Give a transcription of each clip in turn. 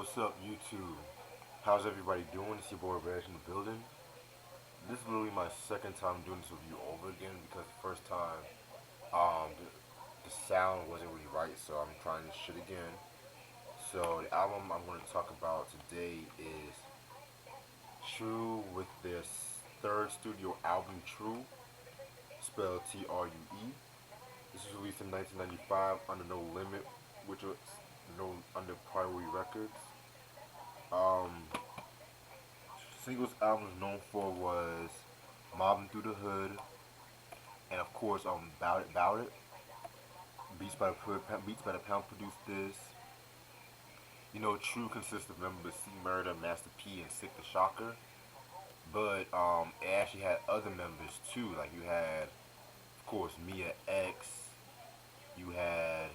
What's up, YouTube? How's everybody doing? It's your boy Reg in the building. This is literally my second time doing this review over again because the first time, the sound wasn't really right, so I'm trying this shit again. So the album I'm going to talk about today is True with their third studio album, True, spelled True. This was released in 1995 under No Limit, which was no under Priority Records. Um, Singles albums known for was Mobbing Through the Hood, and of course, Bout It. Beats by the Pound produced this. You know, True consists of members C Murder, Master P, and Sick the Shocker. But it actually had other members too. Like you had, of course, Mia X. You had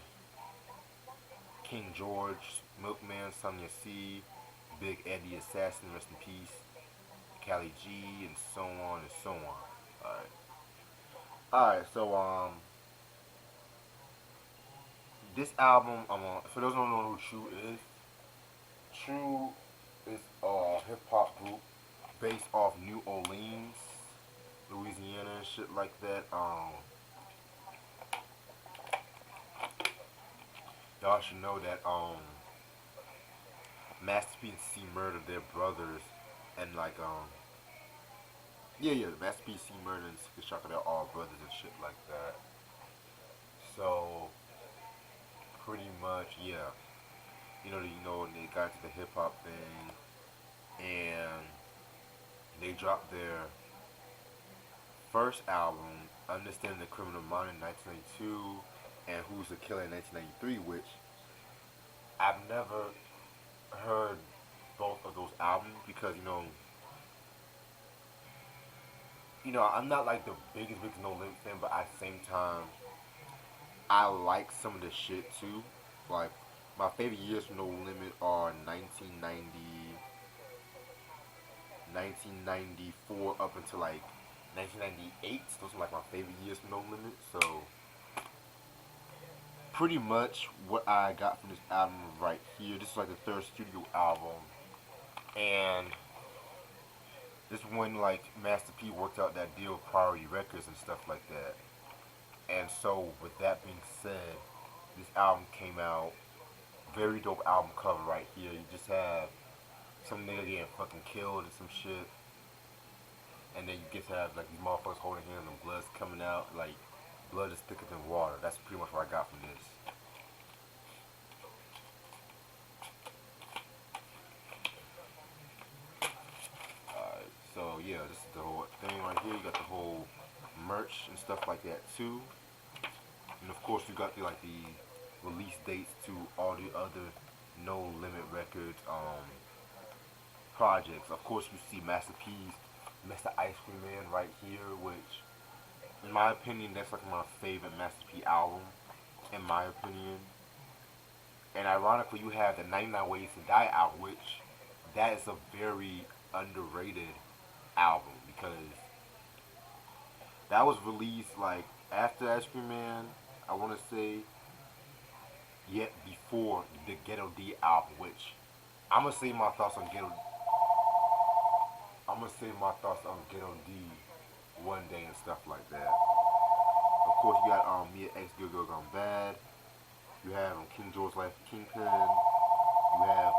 King George, Milkman, Sonya C, Big Eddie Assassin, rest in peace, Cali G, and so on and so on. Alright. Alright, so this album, for those who don't know who True is, True is a hip hop group based off New Orleans, Louisiana, and shit like that. Y'all should know that Master P and C Murder, they're brothers, and like Master P, C Murder, and Sick the Shocker, they're all brothers and shit like that. So pretty much, yeah. They got to the hip hop thing, and they dropped their first album, Understanding the Criminal Mind, in 1992, and Who's the Killer in 1993, which I've never heard both of those albums because I'm not like the biggest No Limit fan, but at the same time, I like some of the shit too. Like my favorite years from No Limit are 1994 up until like 1998. Those are like my favorite years from No Limit. So pretty much what I got from this album right here. This is like the third studio album, and this is when like Master P worked out that deal with Priority Records and stuff like that. And so with that being said, this album came out. Very dope album cover right here. You just have some nigga getting fucking killed and some shit. And then you get to have like these motherfuckers holding hands and blood's coming out. Like blood is thicker than water. That's pretty much what I got from this. So yeah, this is the whole thing right here. You got the whole merch and stuff like that too. And of course you got the release dates to all the other No Limit Records projects. Of course you see Master P's Mr. Ice Cream Man right here, which in my opinion that's like my favorite Master P album, in my opinion. And ironically you have the 99 Ways to Die album, which that is a very underrated album because that was released like after Ice Cream Man, I want to say, yet before the Ghetto D album, which I'm gonna say my thoughts on Ghetto. I'm gonna say my thoughts on Ghetto D one day and stuff like that. Of course, you got Mia X Good Girl Gone Bad. You have King George Life Kingpin. You have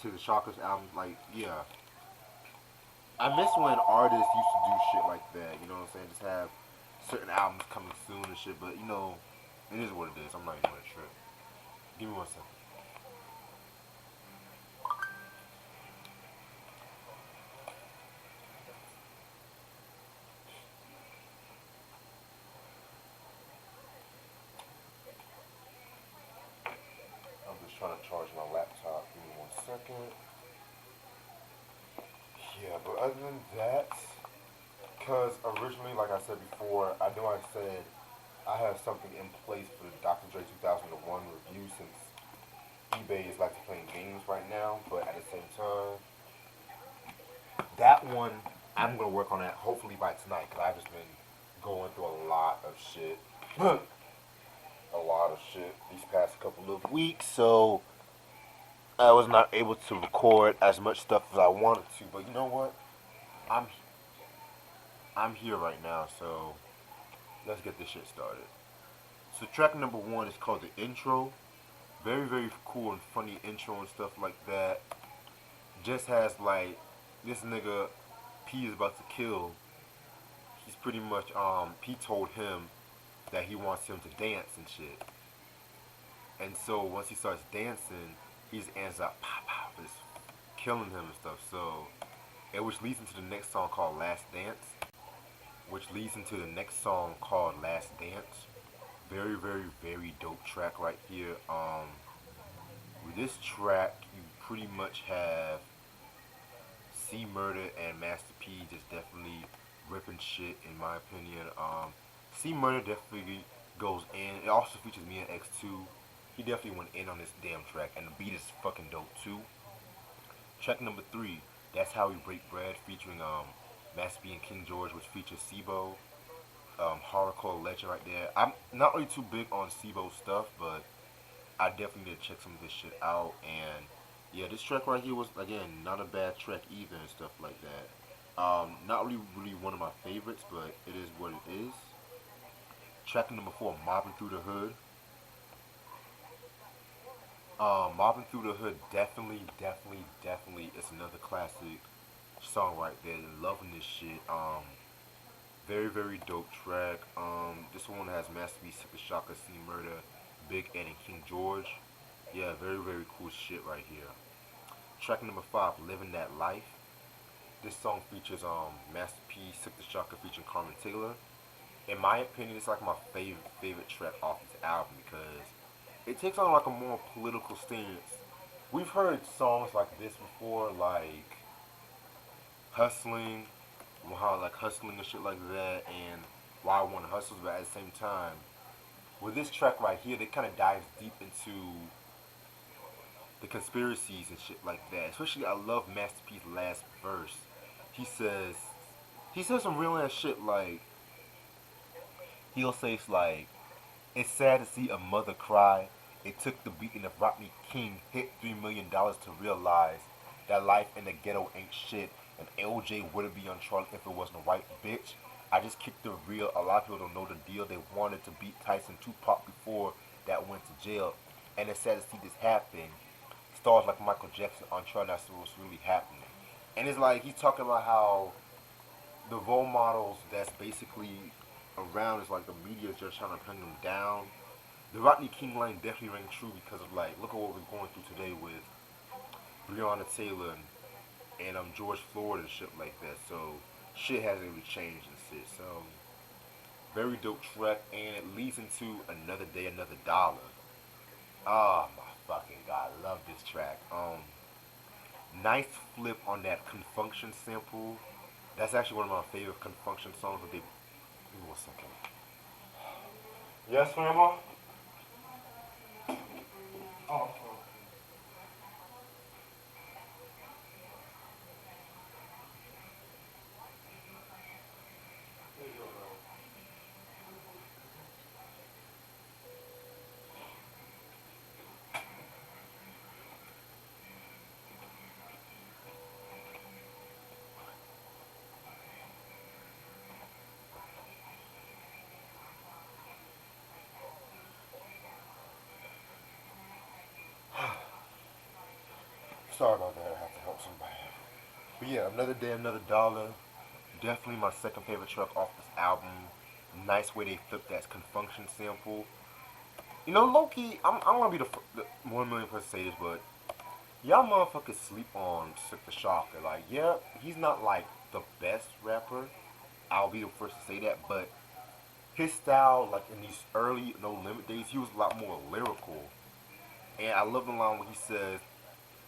Sick the Shocker's album. Like yeah, I miss when artists used to do shit like that. You know what I'm saying? Just have certain albums coming soon and shit. But it is what it is. I'm not even gonna trip. Give me 1 second. I'm just trying to charge my laptop. Give me 1 second. Yeah, but other than that, because originally, like I said before, I know I said I have something in place for the Dr. Dre 2001 review since eBay is like playing games right now, but at the same time, that one I'm gonna work on that hopefully by tonight because I've just been going through a lot of shit, a lot of shit these past couple of weeks. So I was not able to record as much stuff as I wanted to, but you know what? I'm I'm here right now, so let's get this shit started. So track number one is called the intro. Very very cool and funny intro and stuff like that. Just has like this nigga P is about to kill. He's pretty much P told him that he wants him to dance and shit. And so once he starts dancing, he just ends up pop pop just killing him and stuff. So it which leads into the next song called Last Dance, which leads into the next song called Last Dance. Very, very, very dope track right here. With this track, you pretty much have C Murder and Master P just definitely ripping shit in my opinion. C Murder definitely goes in. It also features me and X2. He definitely went in on this damn track, and the beat is fucking dope too. Track number three, That's How We Break Bread, featuring Master P and King George, which features Sibo, hardcore legend right there. I'm not really too big on Sibo stuff, but I definitely need to check some of this shit out. And yeah, this track right here was again not a bad track either and stuff like that. Not really one of my favorites, but it is what it is. Track number four, Mobbing Through the Hood. Mobbing Through the Hood definitely is another classic song right there. Loving this shit. Very very dope track. This one has Master B, Sicker Shaka, C Murder, Big Ed, and King George. Yeah, very very cool shit right here. Track number five, Living That Life. This song features Master P, Sick the Shocker featuring Carmen Taylor. In my opinion, it's like my favorite track off this album because it takes on like a more political stance. We've heard songs like this before, like hustling, how like hustling and shit like that, and why I want to hustle, but at the same time, with this track right here, they kind of dives deep into the conspiracies and shit like that. Especially, I love Master P's last verse. He says he says some real ass shit like he'll say it's like it's sad to see a mother cry. It took the beating of Rodney King hit $3 million to realize that life in the ghetto ain't shit, and LJ wouldn't be on trial if it wasn't a white bitch. I just kicked the real. A lot of people don't know the deal. They wanted to beat Tyson Tupac before that went to jail, and it's sad to see this happen. Stars like Michael Jackson on trial. That's what's really happening. And it's like he's talking about how the role models that's basically around is like the media is just trying to bring them down. The Rodney King line definitely rang true because of like look at what we're going through today with Breonna Taylor and George Floyd and shit like that. So shit hasn't really changed and shit. So very dope track, and it leads into Another Day, Another Dollar. Oh my fucking god, love this track. Nice flip on that Confunction sample. That's actually one of my favorite Confunction songs. That they give me 1 second. Yes, Grandma. Oh, sorry about that. I have to help somebody. But yeah, Another Day, Another Dollar. Definitely my second favorite track off this album. Nice way they flipped that Confunction sample. You know, Loki, I'm gonna be the 1 million person say this, but y'all motherfuckers sleep on Sick the Shocker. Like, yeah, he's not like the best rapper. I'll be the first to say that, but his style, like in these early No Limit days, he was a lot more lyrical. And I love the line when he says,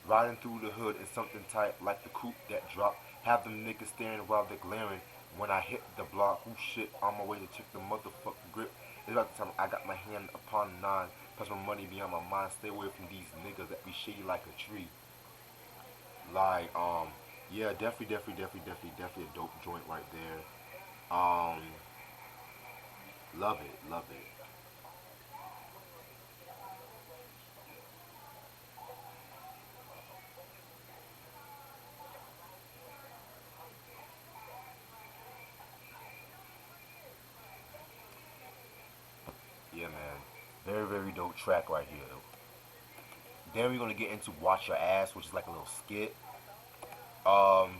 riding through the hood in something tight like the coupe that dropped. Have them niggas staring while they're glaring. When I hit the block, who shit on my way to check the motherfucking grip. It's about the time I got my hand upon the nine. Plus my money beyond my mind. Stay away from these niggas that be shady like a tree. Like, yeah, definitely a dope joint right there. Um, love it, love it. very dope track right here. Then we're gonna get into Watch Your Ass, which is like a little skit. Um,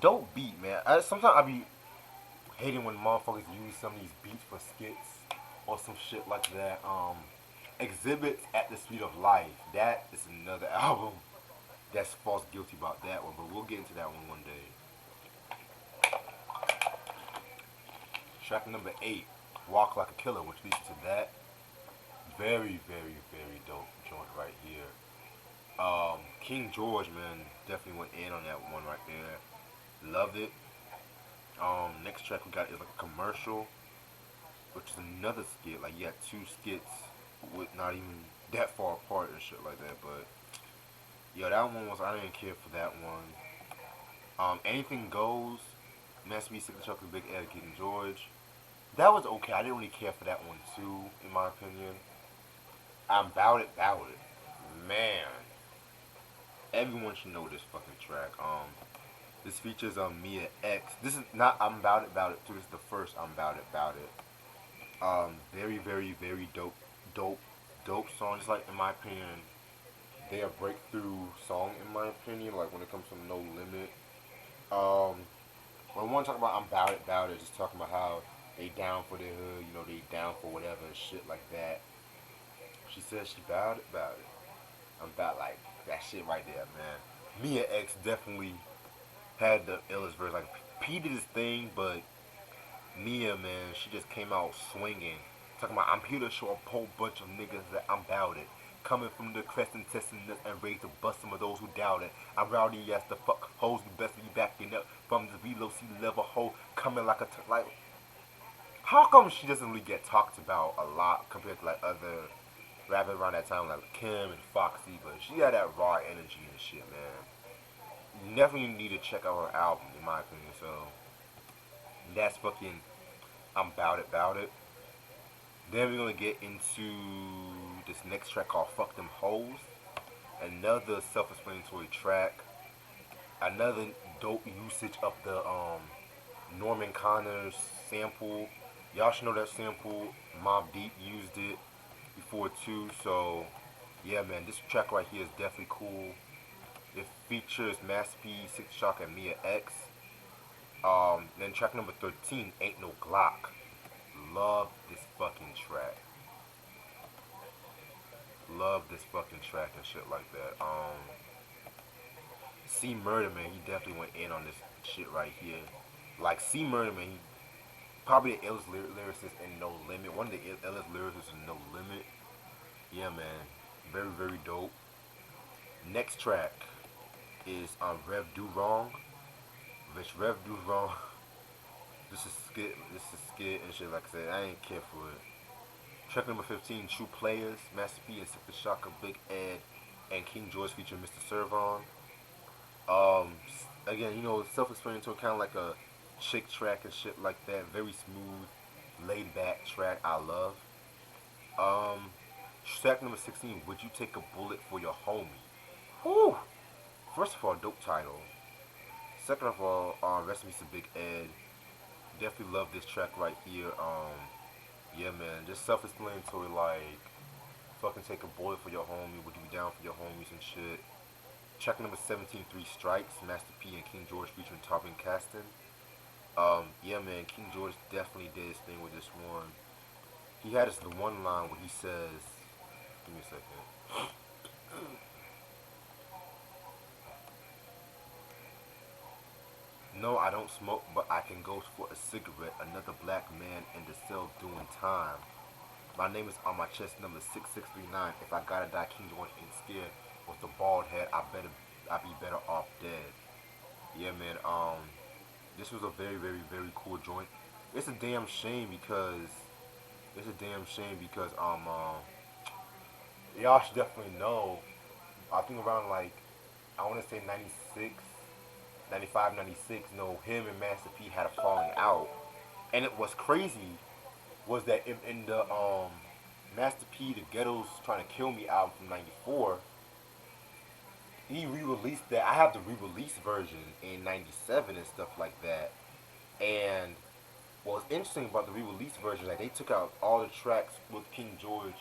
dope beat, man. Sometimes I be hating when motherfuckers use some of these beats for skits or some shit like that. Exhibits at the Speed of Life. That is another album that's false guilty about that one, but we'll get into that one day. Track number 8, Walk Like a Killer, which leads to that. Very, very, very dope joint right here. King George, man, definitely went in on that one right there. Loved it. Next track we got is like a commercial, which is another skit. Like you had two skits with not even that far apart and shit like that. But yeah, that one was, I didn't care for that one. Anything Goes, Master B, Sick the Chocolate, Big Ed, King George. That was okay. I didn't really care for that one too, in my opinion. I'm Bout It, Bout It. Man, everyone should know this fucking track. This features Mia X. This is not I'm Bout It too. This is the first I'm Bout It. Very, very, very dope song. It's like, in my opinion, they a breakthrough song in my opinion. Like when it comes to No Limit. When I want to talk about I'm Bout It, just talking about how they down for the hood, you know, they down for whatever and shit like that. She says she bout it. I'm about like that shit right there, man. Mia X definitely had the illest verse. Like P did his thing, but Mia, man, she just came out swinging. Talking about I'm here to show a whole bunch of niggas that I'm bout it. Coming from the crest and testing this and ready to bust some of those who doubt it. I'm rowdy as the fuck hoes, the best of you backing up from the below sea level hoe. Coming like like. How come she doesn't really get talked about a lot compared to like other rappers around that time like Kim and Foxy? But she had that raw energy and shit, man. You definitely need to check out her album, in my opinion. So that's fucking I'm Bout It. Then we're gonna get into this next track called Fuck Them Hoes. Another self-explanatory track. Another dope usage of the Norman Connors sample. Y'all should know that sample. Mobb Deep used it before too. So yeah, man, this track right here is definitely cool. It features Master P, Six Shock, and Mia X. Then track number 13, Ain't No Glock. Love this fucking track. Love this fucking track and shit like that. C Murder, man, he definitely went in on this shit right here. Like C Murder, man, he probably the illest lyricist in No Limit. One of the illest lyricists in No Limit. Yeah, man, very, very dope. Next track is Rev Do Wrong. Which Rev Do Wrong. This is skit and shit. Like I said, I ain't care for it. Track number 15, True Players, Master P and Sick the Shocker, Big Ed, and King George featuring Mr. Servon. Again, you know, self-explanatory, kind of like a chick track and shit like that. Very smooth, laid back track. I love. Um, Track number 16, Would You Take a Bullet for Your Homie? Whew. First of all, dope title. Second of all, rest in peace to Big Ed. Definitely love this track right here. Yeah, man, just self-explanatory, like, fucking take a bullet for your homie, would you be down for your homies and shit. Track number 17, Three Strikes, Master P and King George featuring Tarvin Caston. Yeah, man, King George definitely did his thing with this one. He had this the one line where he says, give me a second. No, I don't smoke, but I can go for a cigarette. Another black man in the cell doing time. My name is on my chest, number 6639. If I gotta die, King George ain't scared. With the bald head, I be better off dead. Yeah, man. This was a very, very, very cool joint. It's a damn shame because y'all should definitely know. I think around like I want to say 96, 95, 96. No, him and Master P had a falling out, and it was crazy was that in the Master P, the Ghetto's Trying to Kill Me album from '94, he re-released that. I have the re-release version in '97 and stuff like that. And what was interesting about the re-release version, like they took out all the tracks with King George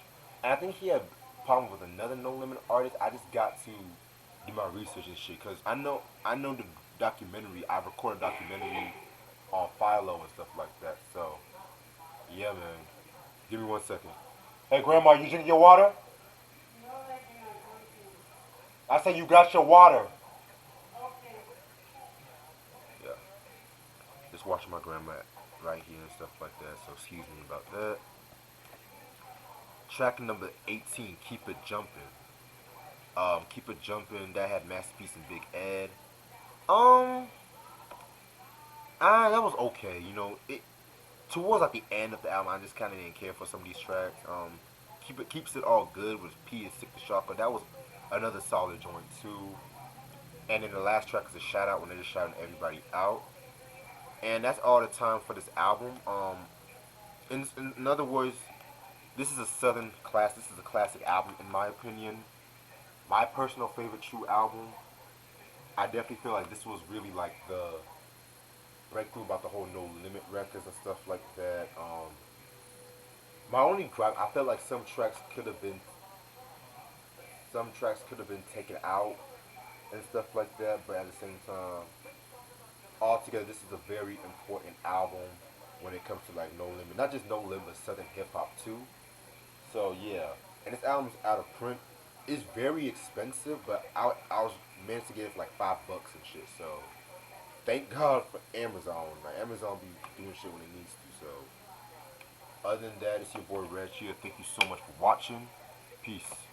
And I think he had problem with another No Limit artist. I just got to do my research and shit because I know the documentary. I recorded a documentary on Philo and stuff like that. So yeah, man. Give me 1 second. Hey, Grandma, you drinking your water? I said you got your water. Yeah. Just watching my grandma right here and stuff like that. So excuse me about that. Track number 18, Keep It Jumpin'. Keep It Jumpin', that had Masterpiece and Big Ed. Um, that was okay. Towards like the end of the album, I just kind of didn't care for some of these tracks. Keeps It All Good with P is Sick to Shock, but that was another solid joint too. And then the last track is a shout out when they're just shouting everybody out. And that's all the time for this album. In other words, this is a Southern class. This is a classic album in my opinion. My personal favorite True album. I definitely feel like this was really like the breakthrough about the whole No Limit records and stuff like that. My only gripe, I felt like some tracks could have been taken out and stuff like that. But at the same time, altogether, this is a very important album when it comes to like No Limit, not just No Limit, but Southern hip hop too. So yeah, and this album's out of print. It's very expensive, but I was managed to get it for like $5 and shit. So thank God for Amazon. Like Amazon be doing shit when it needs to. So other than that, it's your boy Red here. Thank you so much for watching. Peace.